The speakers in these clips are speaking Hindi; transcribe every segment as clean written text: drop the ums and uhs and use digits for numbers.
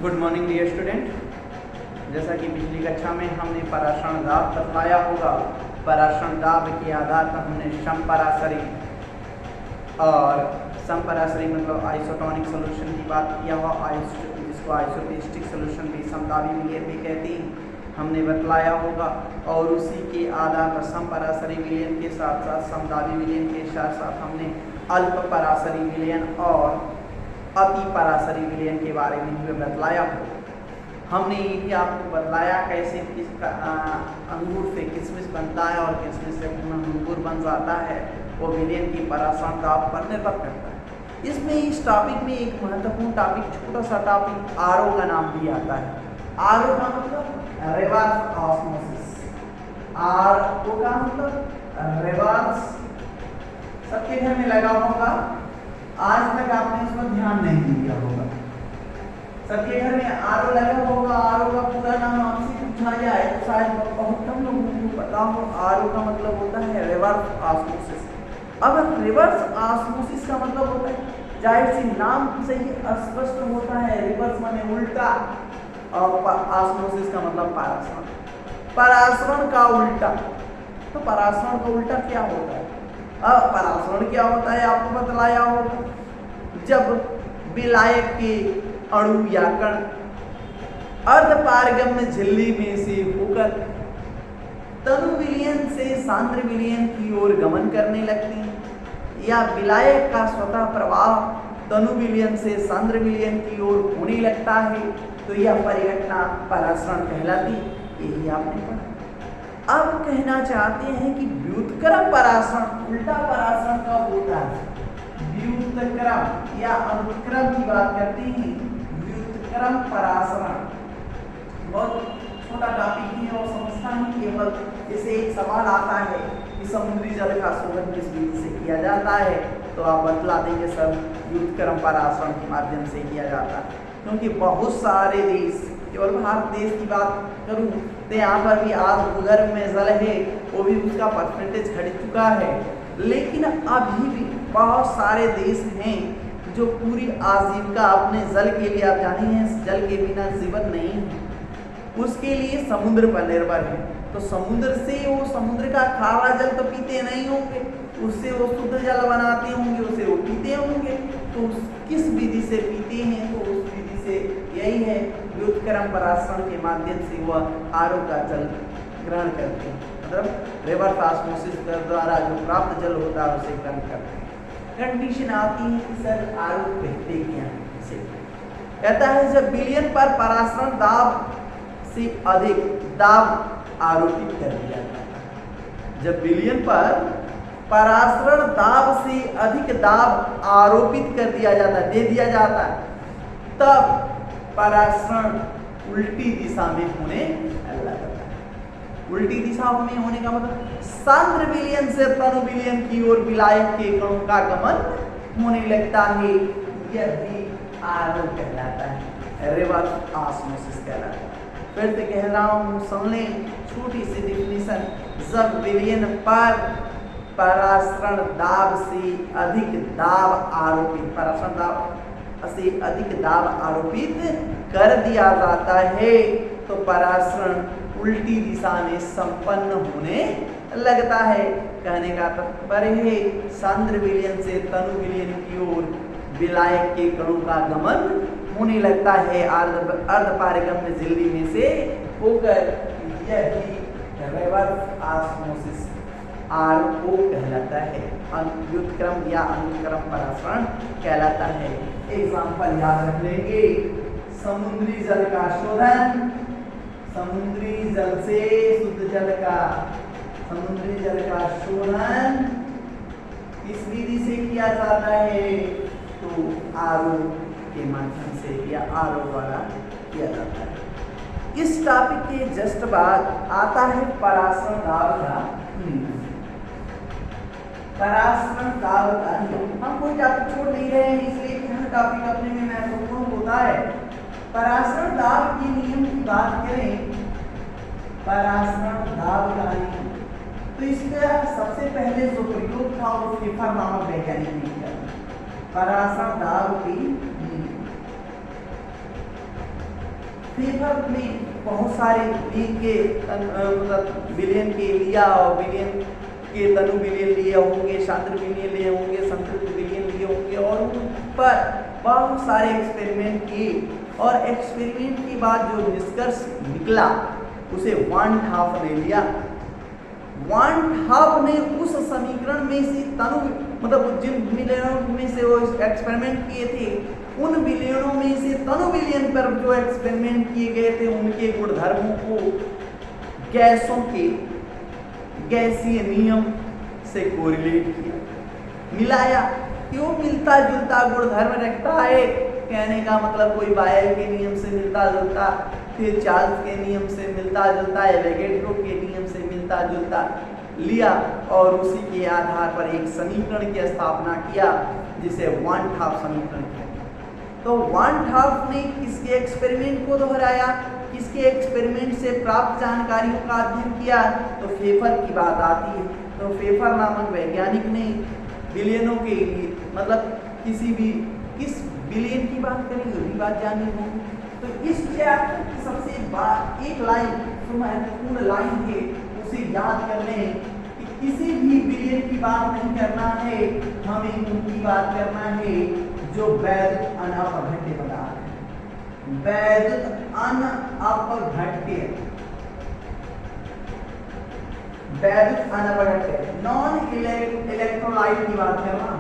Good morning dear student. जैसा कि पिछली कक्षा में हमने परासरण दाब बतलाया होगा, परासरण दाब के आधार पर हमने समपरासरी और समपरासरी मतलब आइसोटोनिक सॉल्यूशन की बात किया हुआ, जिसको आइसोटेस्टिक सॉल्यूशन भी समदाबी विलयन भी कहते हैं, हमने बतलाया होगा। और उसी के आधार पर समपरासरी विलयन के साथ साथ समदाबी विलयन के साथ साथ हमने अल्प परासरी विलयन और अति परासरी विलयन के बारे में भी बतलाया हो। हमने ये भी आपको बतलाया कैसे अंगूर से किशमिश बनता है और किशमिश से अंगूर बन जाता है, वो विलयन की परासरण दाब पर निर्भर करता है। इसमें इस टॉपिक में एक महत्वपूर्ण टॉपिक, छोटा सा टॉपिक आरओ का नाम भी आता है। आरओ का मतलब रिवर्स ऑस्मोसिस। आरओ का मतलब रिवर्स, सबके घर में लगा होगा, आज तक आपने इस पर ध्यान नहीं दिया होगा। सबके घर में आरओ लगा होगा, आरओ का पूरा नाम आपसे पूछा जाए तो शायद बहुत कम लोगों को पता हो। आरओ का मतलब होता है रिवर्स ऑस्मोसिस। अब रिवर्स ऑस्मोसिस का मतलब होता है, जाहिर सी नाम से ही स्पष्ट होता है, रिवर्स माने उल्टा और ऑस्मोसिस का मतलब परासरण। परासरण का उल्टा, तो परासरण का उल्टा क्या होता है? अब परासरण क्या होता है आपको बतलाया होगा, जब विलायक के अणु या कण अर्धपारगम्य झिल्ली में से होकर तनु विलयन से सांद्र विलयन की ओर गमन करने लगते हैं, या विलायक का स्वतः प्रवाह तनु विलयन से सांद्र विलयन की ओर होने लगता है, तो यह परिघटना परासरण कहलाती। यही आपने पढ़ा। अब कहना चाहते हैं कि व्युत्क्रम परासरण, उल्टा परासरण कब होता है? व्युत्क्रम या अनुत्क्रम की बात करते हैं। व्युत्क्रम परासरण बहुत छोटा टॉपिक है और समझना ही केवल जैसे एक सवाल आता है कि समुद्री जल का शोधन किस विधि से किया जाता है, तो आप बतला देंगे सर व्युत्क्रम परासरण के माध्यम से किया जाता है। क्योंकि बहुत सारे देश, केवल भारत देश की बात करूं तो यहाँ पर भी आज भूगर्भ में जल है, वो भी उसका परसेंटेज घट चुका है, लेकिन अभी भी बहुत सारे देश हैं जो पूरी आजीविका अपने जल के लिए, आप जानिए हैं जल के बिना जीवन नहीं है, उसके लिए समुद्र पर निर्भर है। तो समुद्र से वो समुद्र का खारा जल तो पीते नहीं होंगे, उससे वो शुद्ध जल बनाते होंगे, उसे वो पीते होंगे, तो किस विधि से पीते हैं? तो उस विधि से यही है, व्युत्क्रम परासरण के माध्यम से वह आरओ का जल ग्रहण करते हैं, मतलब रिवर्स ऑस्मोसिस द्वारा जो प्राप्त जल होता है उसे ग्रहण करते हैं। कंडीशन आती है कि सर आरओ कहते क्या है? इसे कहता है जब विलयन पर परासरण दाब से अधिक दाब आरोपित कर दिया जाता है। जब विलयन पर परासरण दाब से अधिक दाब आरोपित कर दिया जाता है, दे दिया जाता है, तब परासरण उल्टी दिशा में होने लगता है। उल्टी दिशा में होने का मतलब सांद्र विलयन से तनु विलयन की ओर विलायक के कणों का गमन होने लगता है, यह भी आरओ कहलाता है, रिवर्स ऑस्मोसिस कहलाता है। फिर से कह रहा हूं, सुन लें छोटी सी डिफिनीशन। जब विलयन पर परासरण दाब से अधिक दाब आरोपित, परासरण दाब से अधिक दाब आरोपित कर दिया जाता है, तो परासरण उल्टी दिशा में संपन्न होने लगता है। कहने का तात्पर्य है सांद्र विलयन से तनु विलयन की ओर विलायक के कणों का गमन होने लगता है अर्धपारगम्य झिल्ली में से होकर, यह रिवर्स ऑस्मोसिस आरओ कहलाता है, व्युत्क्रम या अनुत्क्रम परासरण कहलाता है। एग्जाम्पल याद रख लेंगे, समुद्री जल का शोधन, समुद्री जल से शुद्ध जल का, समुद्री जल का शोधन किस विधि से किया जाता है? तो आरओ के माध्यम से या आरओ द्वारा किया जाता है। इस टॉपिक के जस्ट बाद आता है परासरण दाब का नियम। परासरण दाब का नियम, हम कोई टॉपिक छोड़ नहीं रहे हैं, इसलिए कि हर टॉपिक अपने में महत्वपूर्ण होता है। परासरण दाब के नियम की बात करें, परासरण दाब का नियम, तो इसका सबसे पहले जो प्रयोग था वो फिफर नामक वैज्ञानिक ने किया। परासरण दाब की फेफर में बहुत सारे मतलब विलयन के लिया और विलयन के तनु विलयन लिए होंगे, सांद्र विलयन लिए होंगे, संतृप्त विलयन लिए होंगे और उन पर बहुत सारे एक्सपेरिमेंट किए और एक्सपेरिमेंट के बाद जो निष्कर्ष निकला उसे वान हाफ ने लिया। वान हाफ ने उस समीकरण में से तनु मतलब जिन विलयनों में से वो एक्सपेरिमेंट किए थे उन विलयनों में से तनु विलयन पर जो एक्सपेरिमेंट किए गए थे उनके गुणधर्मों को गैसों के गैसीय नियम से कोरिलेट किया, मिलाया। क्यों मिलता जुलता गुणधर्म रखता है, कहने का मतलब कोई बायल के नियम से मिलता जुलता, फिर चार्ल्स के नियम से मिलता जुलता, एवोगैड्रो के नियम से मिलता जुलता लिया और उसी के आधार पर एक समीकरण की स्थापना किया जिसे वान हाफ समीकरण कहते हैं। तो वान हाफ ने किसके एक्सपेरिमेंट को दोहराया, किसके एक्सपेरिमेंट से प्राप्त जानकारियों का अध्ययन किया, तो फेफर की बात आती है। तो फेफर नामक वैज्ञानिक ने विलयनों के लिए मतलब किस विलयन की बात करेंगे वही बात जाननी होगी। तो इस चैप्टर की सबसे एक लाइन जो महत्वपूर्ण लाइन है उसे याद कर लें कि किसी भी विलयन की बात नहीं करना है, हमें उनकी बात करना है जो वैद्युत अनअपघट्य पदार्थ है। वैद्युत अनअपघट्य, वैद्युत अनअपघट्य नॉन इलेक्ट्रोलाइट की बात करना,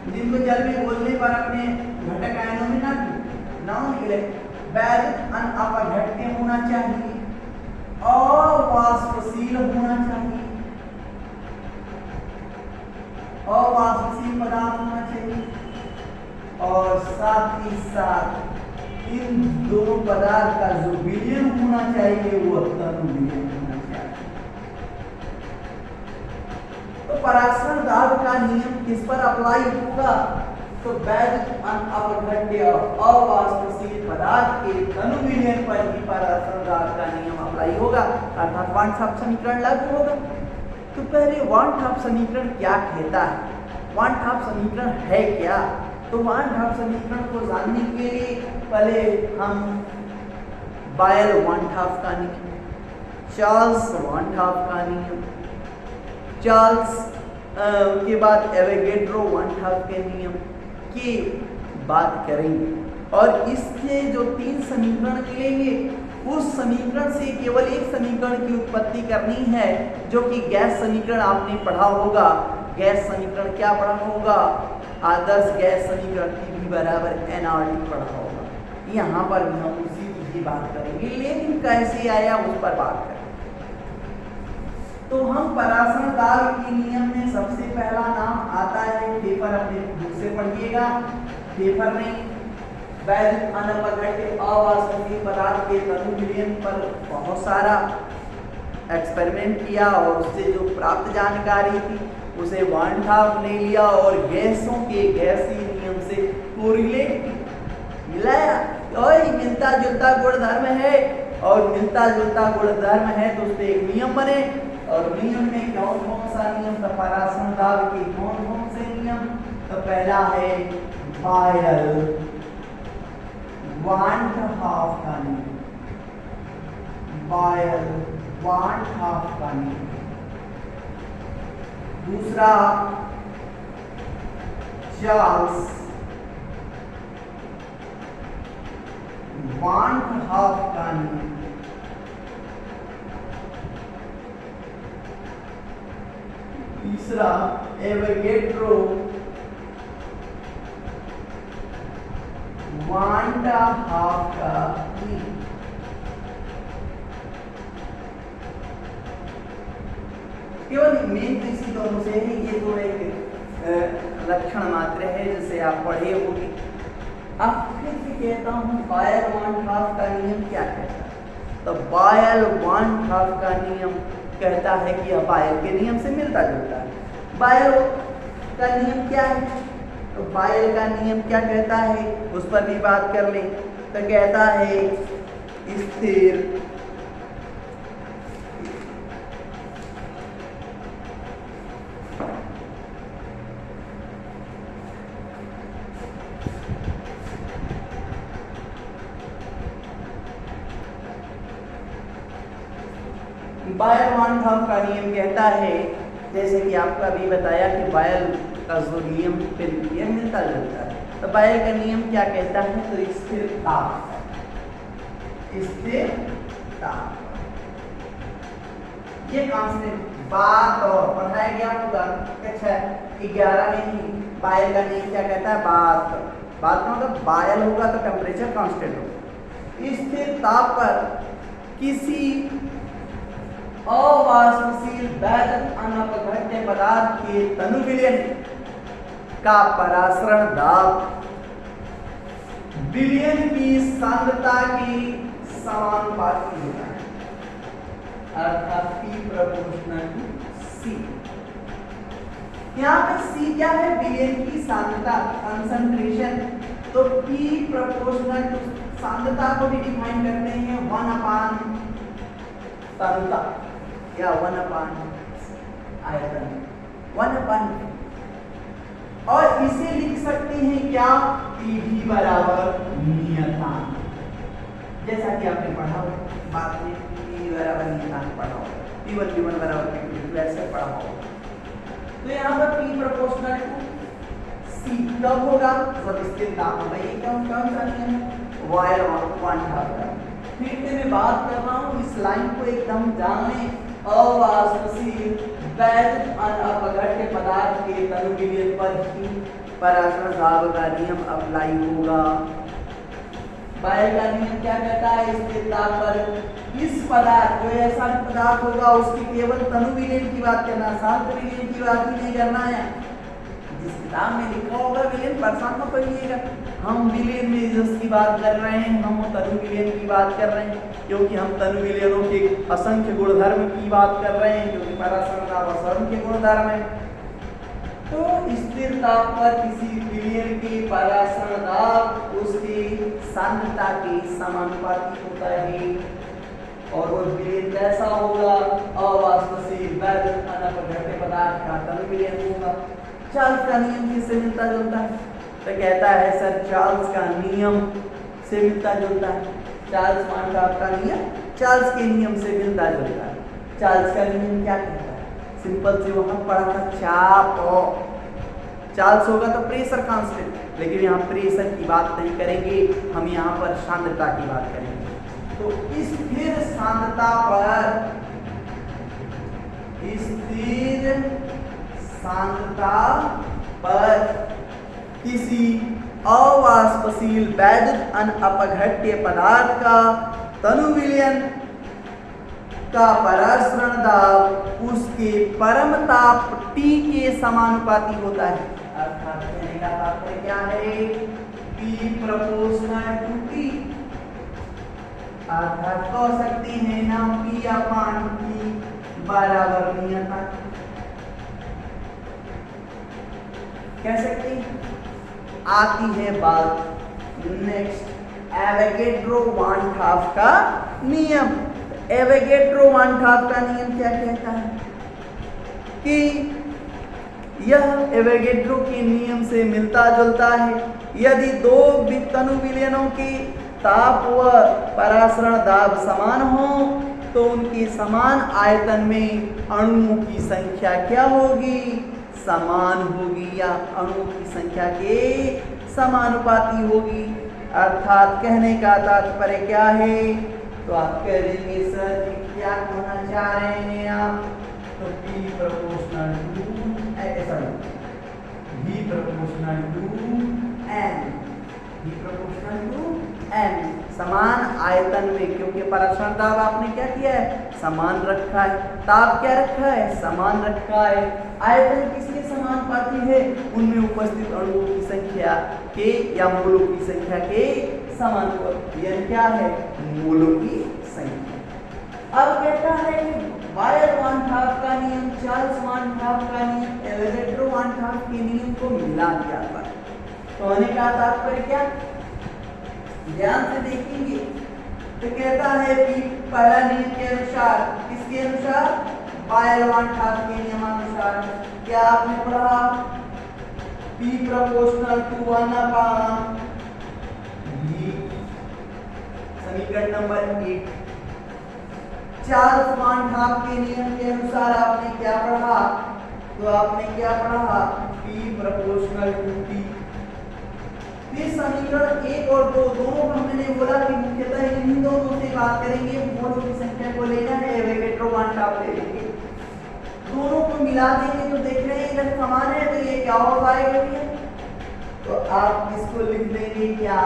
जिनको जल में घोलने पर अपने घटक आयनों में ना नॉन वैद्युत अनअपघट्य होना चाहिए, अवाष्पशील होना चाहिए, अवाष्पशील पदार्थ होना चाहिए और साथ ही साथ इन दोनों पदार्थ का जो विलयन होना चाहिए वो तनु विलयन होना चाहिए। तो पराशर दाब का नियम किस पर अप्लाई होगा, तो वैद्युत अनअपघट्य अवाष्पशील पदार्थ के तनु विलयन पर ही पराशर दाब का नियम अप्लाई होगा, अर्थात वान हाफ समीकरण लागू होगा। तो पहले वान हाफ समीकरण क्या कहता है, वान हाफ समीकरण है क्या, तो वान हाफ समीकरण को जानने के लिए पहले हम बायल वान हाफ का नियम, चार्ल्स वान हाफ का नियम, चार्ल्स के बाद एवोगैड्रो वान हाफ के नियम की बात करेंगे और इसके जो 3 समीकरण मिलेंगे उस समीकरण से केवल एक समीकरण की उत्पत्ति करनी है जो कि गैस समीकरण आपने पढ़ा होगा। गैस समीकरण क्या पढ़ा होगा, आदर्श गैस समीकरण Pv बराबर nRT पढ़ा होगा। यहाँ पर भी हम उसी की बात करेंगे, लेकिन कैसे आया उस पर बात करेंगे। तो हम पराशर दाब के नियम में सबसे पहला नाम आता है फेफर, अपने बुक से पढ़िएगा। फेफर ने वैद्युत अनअपघट्य अवाष्पशील पदार्थ के तनु विलयन पर बहुत सारा एक्सपेरिमेंट किया और उससे जो प्राप्त जानकारी थी उसे वान हाफ ने लिया और गैसों के गैसीय नियम से कोरिलेट मिलाया और मिलता जुलता गुणधर्म है और मिलता जुलता गुणधर्म है तो उससे एक नियम बने और नियम में कौन सा नियम, तो पराशर दाब के कौन से नियम, तो पहला है बायल वान हाफ का नियम, बायल वान हाफ का नियम। दूसरा चार्ल्स वान हाफ का नियम। तीसरा एवोगैड्रो वान हाफ का नियम। केवल मेन तो इसी दोनों से है, ये तो एक लक्षण मात्र है जिसे आप पढ़े होंगे। अब फिर से कहता हूँ बायल वान हाफ का नियम क्या कहता है, तो बायल वान हाफ का नियम कहता है कि यह बायल के नियम से मिलता जुलता है। बायल का नियम क्या है, तो बायल का नियम क्या कहता है उस पर भी बात कर लें। तो कहता है स्थिर बायल वन हाफ का नियम कहता है, जैसे कि आपको अभी बताया कि बायल का जो नियम फिर यह मिलता जुलता है, तो बायल का नियम क्या कहता है, तो स्थिर ताप ये कांस्टेंट बात और पढ़ाया गया होगा कक्षा 11 में ही। बायल का नियम क्या कहता है, बात का मतलब बायल होगा तो टेम्परेचर कांस्टेंट होगा। स्थिर ताप पर किसी अवाष्पशील वैद्युत अनपघट्य पदार्थ के तनु विलयन का परासरण दाब विलयन की सांद्रता की समानुपाती होता है, अर्थात P प्रोपोर्शनल टू C। यहाँ पे C क्या है, विलयन की सांद्रता, कंसंट्रेशन। तो P प्रोपोर्शनल टू सांद्रता को भी डिफाइन करते हैं 1/सांद्रता या 1/आयतन, 1/, और इसे लिख सकते हैं क्या, Pv बराबर नियतांक, जैसा कि आपने पढ़ा हो बाद में Pv बराबर नियतांक पढ़ा हो, P1 P1 बराबर P2 वैसे पढ़ा हो। तो यहाँ पर P प्रोपोर्शनल टू C कब होगा, जब स्थिर ताप होगा। ये कौन सा नियम है, बायल वन हाफ का। फिर से मैं बात कर रहा हूँ, इस लाइन को एकदम जान लें। अवाष्पशील वैद्युत अनपघट्य पदार्थ के तनु विलयन पर ही परासरण दाब का नियम अप्लाई होगा। बायल का नियम क्या कहता है, स्थिर ताप पर इस पदार्थ, जो ऐसा पदार्थ होगा उसकी केवल तनु विलयन की बात करना, सांद्र विलयन की बात ही नहीं करना है। जिस किताब में लिखा होगा विलयन परेशान मत होइएगा, हम विलयन में जिसकी बात कर रहे हैं, हम तनु विलयन की बात कर रहे हैं, क्योंकि हम तनु विलयनों के असंख्य गुणधर्म की बात कर रहे हैं, क्योंकि परासरण दाब असंख्य गुणधर्म है। तो स्थिर ताप पर किसी विलयन के परासरण दाब उसकी सांद्रता के समानुपाती होता है, और वो विलयन कैसा होगा, अवाष्पशील वैद्युत अनपघट्य पदार्थ का तनु विलयन होगा। चार्ल्स का नियम किससे मिलता जुलता है, तो कहता है सर चार्ल्स का नियम से मिलता जुलता है, चार्ल्स वन हाफ का नियम चार्ल्स के नियम से मिलता जुलता है। चार्ल्स का नियम क्या कहता है, सिंपल से वहां पढ़ा था चाप, चार्ल्स होगा तो प्रेशर कांस्टेंट, लेकिन यहाँ प्रेशर की बात नहीं करेंगे, हम यहाँ पर सांद्रता की बात करेंगे। तो स्थिर सांद्रता पर किसी अवाष्पशील वैद्युत अनपघट्य पदार्थ का तनु विलयन का परासरण दाब उसके परम ताप T के समानुपाती होता है। अर्थात कहने का तात्पर्य क्या है, P प्रोपोर्शनल टू T, अर्थात कह सकते हैं ना P/T बराबर नियतांक, कह सकते हैं। आती है बात नेक्स्ट, एवोगैड्रो वन हाफ का नियम। एवोगैड्रो वन हाफ का नियम क्या कहता है कि यह एवोगैड्रो के नियम से मिलता जुलता है। यदि दो तनु विलयनों के ताप व परासरण दाब समान हो तो उनके समान आयतन में अणुओं की संख्या क्या होगी, समान होगी, या अणुओं की संख्या के समानुपाती होगी। अर्थात कहने का तात्पर्य क्या है, तो आप कह देंगे सर क्या कहना चाह रहे हैं आप, तो P proportional to V proportional to N, समान आयतन में, क्योंकि परासरण दाब आपने क्या किया है, समान रखा है, ताप क्या रखा है, समान रखा है, आयतन किसके समानुपाती है, उनमें उपस्थित अणुओं की संख्या के या मोलों की संख्या के समानुपाती, यानी क्या है, मोलों की संख्या। अब कहता है बायल वन हाफ का नियम, चार्ल्स वन हाफ का नियम, एवोगैड्रो वन हाफ के नियम को मिला दिया था। तो होने का तात्पर्य क्या, ध्यान से देखेंगे तो कहता है कि पहला नियम के अनुसार, किसके अनुसार, बायल वन हाफ के नियमानुसार, क्या आपने पढ़ा, P प्रोपोर्शनल टू 1/V, समीकरण नंबर 8। चार्ल्स वन ठाप के नियम के अनुसार आपने क्या पढ़ा? तो आपने क्या पढ़ा? P proportional to T। फिर समीकरण 1 और 2 दोनों को हमने बोला कि मुख्यतः इन दोनों से बात करेंगे, मोल्स की संख्या को लेना है, एवोगैड्रो वन ठाप ले लेंगे, दोनों को मिला देंगे तो देख रहे हैं इधर समान है, तो ये क्या हो जाएगा भैया? तो आप इसको लिख देंगे क्या?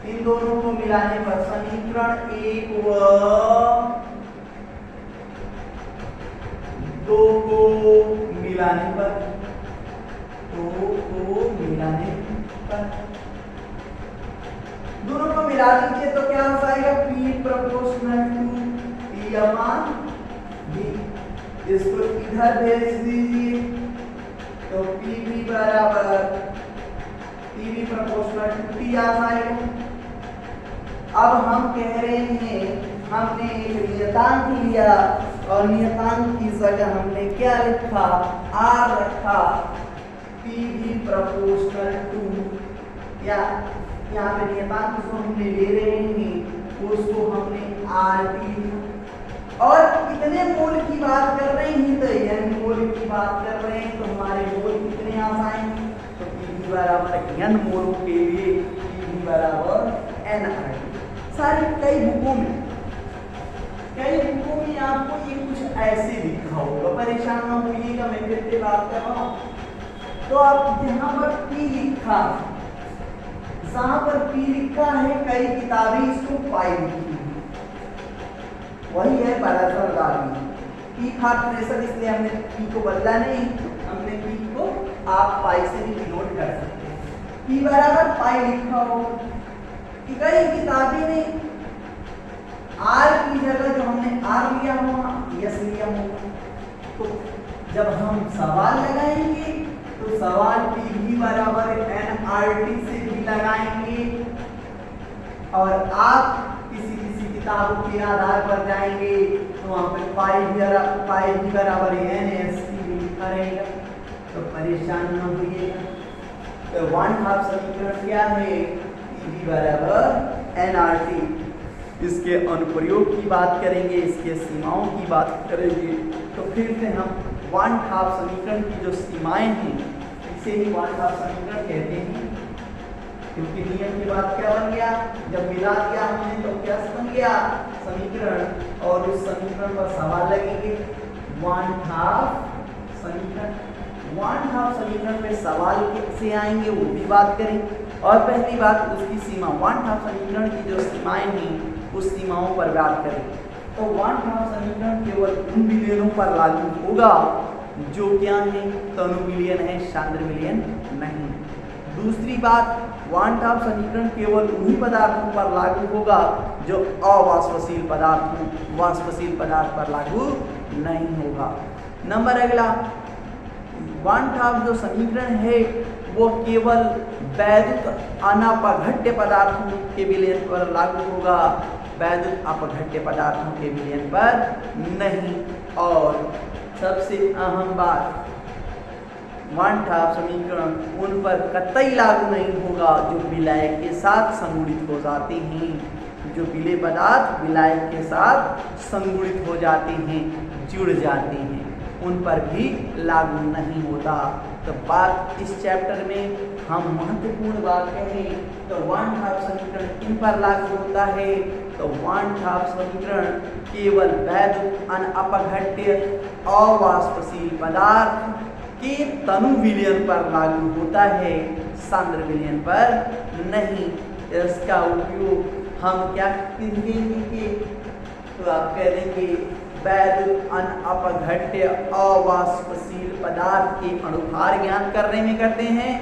इन दोनों को मिलाने पर समीकरण 1 व 2 को मिलाने पर, 2 को मिलाने पर दोनों को मिला दीजिए तो क्या हो जाएगा? P proportional to T upon B। इसको इधर भेज दीजिए तो PB बराबर PB प्रोपोर्शनल टू T आ जाएगा। अब हम कह रहे हैं हमने एक नियतांक लिया और नियतांक की जगह हमने क्या लिखा? R रखा। PB प्रोपोर्शनल टू, या यहाँ पे नियतांक जो हमने ले रहे हैं उसको हमने RT, और कितने मोल की बात कर रहे हैं? तो n मोल की बात कर रहे हैं, तो हमारे मोल कितने आ जाएंगे? तो PB बराबर n मोलों के लिए PB बराबर nRT। सारी कई बुकों में आपको ये कुछ ऐसे लिखा होगा, परेशान ना होइएगा, मैं फिर से बात कर रहा हूँ। तो आप जहाँ पर P लिखा, जहाँ पर P लिखा है, कई किताबें इसको पाई लिखी है, वही है परासरदारी। P खाट प्रेशर, इसलिए हमने P को बदला नहीं, हमने P को आप पाई से भी डिनोट कर सकते हैं। P बराबर पाई लिखा हो, कई किताबें ने R की जगह जो हमने R लिया होगा, यस लिया होगा, तो जब हम सवाल लगाएंगे तो सवाल PB बराबर nRT से भी लगाएंगे, और आप किसी किताबों के आधार पर जाएंगे तो वहां पे पाई भी बराबर NST भी लिखा रहेगा, तो परेशान न होइएगा। तो वन हाफ समीकरण क्या है? PB बराबर nRT। इसके अनुप्रयोग की बात करेंगे, इसके सीमाओं की बात करेंगे, तो फिर से हम वन हाफ समीकरण की जो सीमाएं हैं इसे ही वन हाफ समीकरण कहते हैं, क्योंकि नियम के बाद क्या बन गया? जब मिला दिया हमने तो क्या बन गया? समीकरण, और उस समीकरण पर सवाल लगेंगे। वन हाफ समीकरण, वन हाफ समीकरण में सवाल कैसे आएंगे वो भी बात करेंगे। और पहली बात उसकी सीमा, वन हाफ समीकरण की जो सीमाएं हैं उस सीमाओं पर बात करेंगे। तो वन हाफ समीकरण केवल उन विलयनों पर लागू होगा जो क्या है? तनु विलयन है, सांद्र विलयन नहीं। दूसरी बात, वन हाफ समीकरण केवल उन्हीं पदार्थों पर लागू होगा जो अवाष्पशील पदार्थ हों, वाष्पशील पदार्थ पर लागू नहीं होगा। नंबर अगला, वन हाफ जो समीकरण है वो केवल वैद्युत अनापघट्य पदार्थों के विलयन पर लागू होगा, वैद्युत अपघट्य पदार्थों के विलयन पर नहीं। और सबसे अहम बात, वन हाफ समीकरण उन पर कतई लागू नहीं होगा जो विलायक के साथ संगुणित हो जाते हैं, जो विलेय पदार्थ विलायक के साथ संगुणित हो जाते हैं, जुड़ जाते हैं, उन पर भी लागू नहीं होता। तो बात इस चैप्टर में हम महत्वपूर्ण बात कहें तो वन हाफ समीकरण किन पर लागू होता है? तो वन हाफ समीकरण केवल वैद्युत अनअपघट्य अवाष्पशील पदार्थ के तनु विलयन पर लागू होता है, सांद्र विलयन पर नहीं। इसका उपयोग हम क्या करेंगे? तो आप कह देंगे वैद्युत अनअपघट्य अवाष्पशील पदार्थ के अणुभार ज्ञात करने में करते हैं,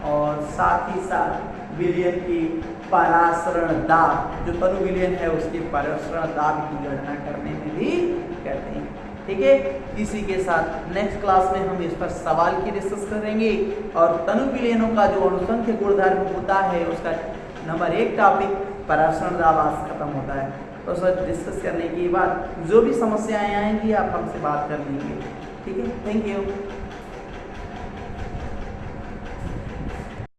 और साथ ही साथ विलयन के परासरण दाब, जो तनु विलयन है उसके परासरण दाब की गणना करने में भी करते हैं। ठीक है, इसी के साथ नेक्स्ट क्लास में हम इस पर सवाल की डिस्कस करेंगे, और तनु विलयनों का जो अणुसंख्य गुणधर्म होता है उसका नंबर 1 टॉपिक परासरण दाब आज खत्म होता है। तो सर डिस्कस करने के बाद जो भी समस्याएं आएंगी आप हमसे बात कर लेंगे। ठीक है, थैंक यू।